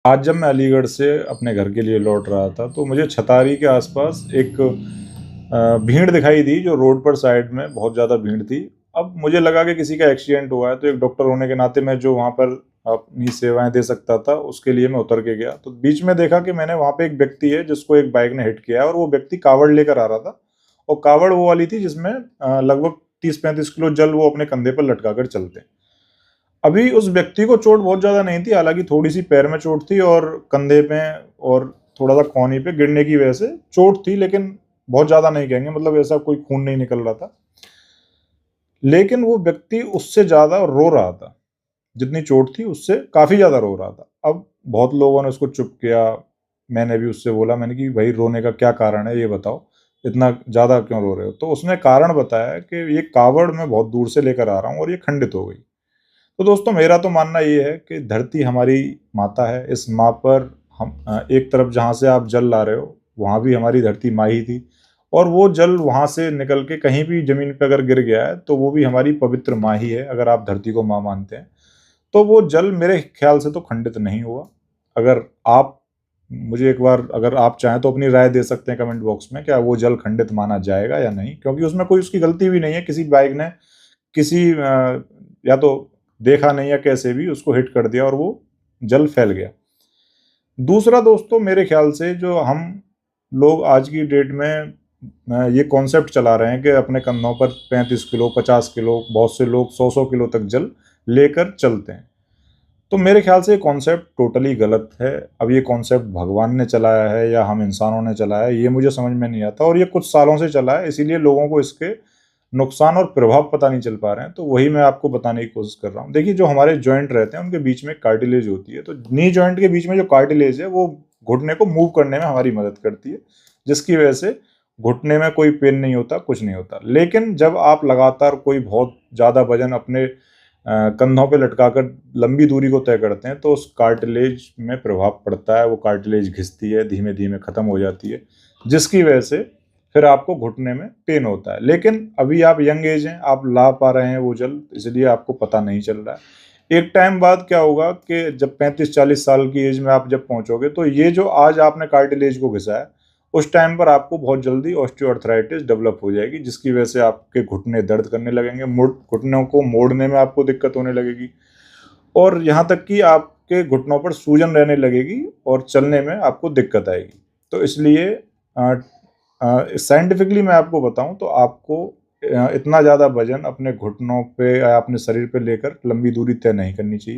आज जब मैं अलीगढ़ से अपने घर के लिए लौट रहा था तो मुझे छतारी के आसपास एक भीड़ दिखाई दी, जो रोड पर साइड में बहुत ज़्यादा भीड़ थी। अब मुझे लगा कि किसी का एक्सीडेंट हुआ है, तो एक डॉक्टर होने के नाते मैं जो वहाँ पर अपनी सेवाएं दे सकता था उसके लिए मैं उतर के गया। तो बीच में देखा कि मैंने वहाँ पे एक व्यक्ति है जिसको एक बाइक ने हिट किया, और वो व्यक्ति कावड़ लेकर आ रहा था। और कावड़ वो वाली थी जिसमें लगभग 30-35 किलो जल वो अपने कंधे पर लटका कर चलते। अभी उस व्यक्ति को चोट बहुत ज़्यादा नहीं थी, हालाँकि थोड़ी-सी पैर में चोट थी और कंधे पे और थोड़ा-सा कोहनी पे गिरने की वजह से चोट थी, लेकिन बहुत ज़्यादा नहीं कहेंगे, मतलब ऐसा कोई खून नहीं निकल रहा था। लेकिन वो व्यक्ति उससे ज़्यादा रो रहा था, जितनी चोट थी उससे काफ़ी ज़्यादा रो रहा था। अब बहुत लोगों ने उसको चुप किया, मैंने भी उससे बोला, मैंने कि भई रोने का क्या कारण है ये बताओ? इतना ज़्यादा क्यों रो रहे हो? तो उसने कारण बताया कि ये कावड़ मैं बहुत दूर से लेकर आ रहा हूँ और ये खंडित हो गई। तो दोस्तों, मेरा तो मानना ये है कि धरती हमारी माता है। इस माँ पर हम एक तरफ जहाँ से आप जल ला रहे हो, वहाँ भी हमारी धरती माँ ही थी, और वो जल वहाँ से निकल के कहीं भी ज़मीन पे अगर गिर गया है, तो वो भी हमारी पवित्र माँ ही है, अगर आप धरती को माँ मानते हैं। तो वो जल मेरे ख़्याल से तो खंडित नहीं हुआ। अगर आप मुझे एक बार, अगर आप चाहें तो अपनी राय दे सकते हैं कमेंट बॉक्स में, क्या वो जल खंडित माना जाएगा या नहीं? क्योंकि उसमें कोई उसकी गलती भी नहीं है, किसी बाइक ने किसी या तो देखा नहीं या कैसे भी उसको हिट कर दिया और वो जल फैल गया। दूसरा दोस्तों, मेरे ख्याल से जो हम लोग आज की डेट में ये कॉन्सेप्ट चला रहे हैं कि अपने कंधों पर 35 किलो 50 किलो, बहुत से लोग 100-100 किलो तक जल लेकर चलते हैं। तो मेरे ख्याल से ये कॉन्सेप्ट टोटली गलत है। अब ये कॉन्सेप्ट भगवान ने चलाया है या हम इंसानों ने चलाया है, ये मुझे समझ में नहीं आता, और ये कुछ सालों से चला है, इसीलिए लोगों को इसके नुकसान और प्रभाव पता नहीं चल पा रहे हैं। तो वही मैं आपको बताने की कोशिश कर रहा हूँ। देखिए, जो हमारे जॉइंट रहते हैं उनके बीच में कार्टिलेज होती है, तो नी जॉइंट के बीच में जो कार्टिलेज है वो घुटने को मूव करने में हमारी मदद करती है, जिसकी वजह से घुटने में कोई पेन नहीं होता, कुछ नहीं होता। लेकिन जब आप लगातार कोई बहुत ज़्यादा वजन अपने कंधों पे लटकाकर लंबी दूरी को तय करते हैं, तो उस कार्टिलेज में प्रभाव पड़ता है, वो कार्टिलेज घिसती है, धीमे धीमे खत्म हो जाती है, जिसकी वजह से फिर आपको घुटने में पेन होता है। लेकिन अभी आप यंग एज हैं, आप ला पा रहे हैं वो जल, इसलिए आपको पता नहीं चल रहा है। एक टाइम बाद क्या होगा कि जब 35-40 साल की एज में आप जब पहुंचोगे, तो ये जो आज आपने कार्टिलेज को घिसा है, उस टाइम पर आपको बहुत जल्दी ऑस्टियोआर्थराइटिस डेवलप हो जाएगी, जिसकी वजह से आपके घुटने दर्द करने लगेंगे, घुटनों को मोड़ने में आपको दिक्कत होने लगेगी, और यहाँ तक कि आपके घुटनों पर सूजन रहने लगेगी और चलने में आपको दिक्कत आएगी। तो इसलिए साइंटिफिकली मैं आपको बताऊं तो आपको इतना ज़्यादा वजन अपने घुटनों पे या अपने शरीर पे लेकर लंबी दूरी तय नहीं करनी चाहिए।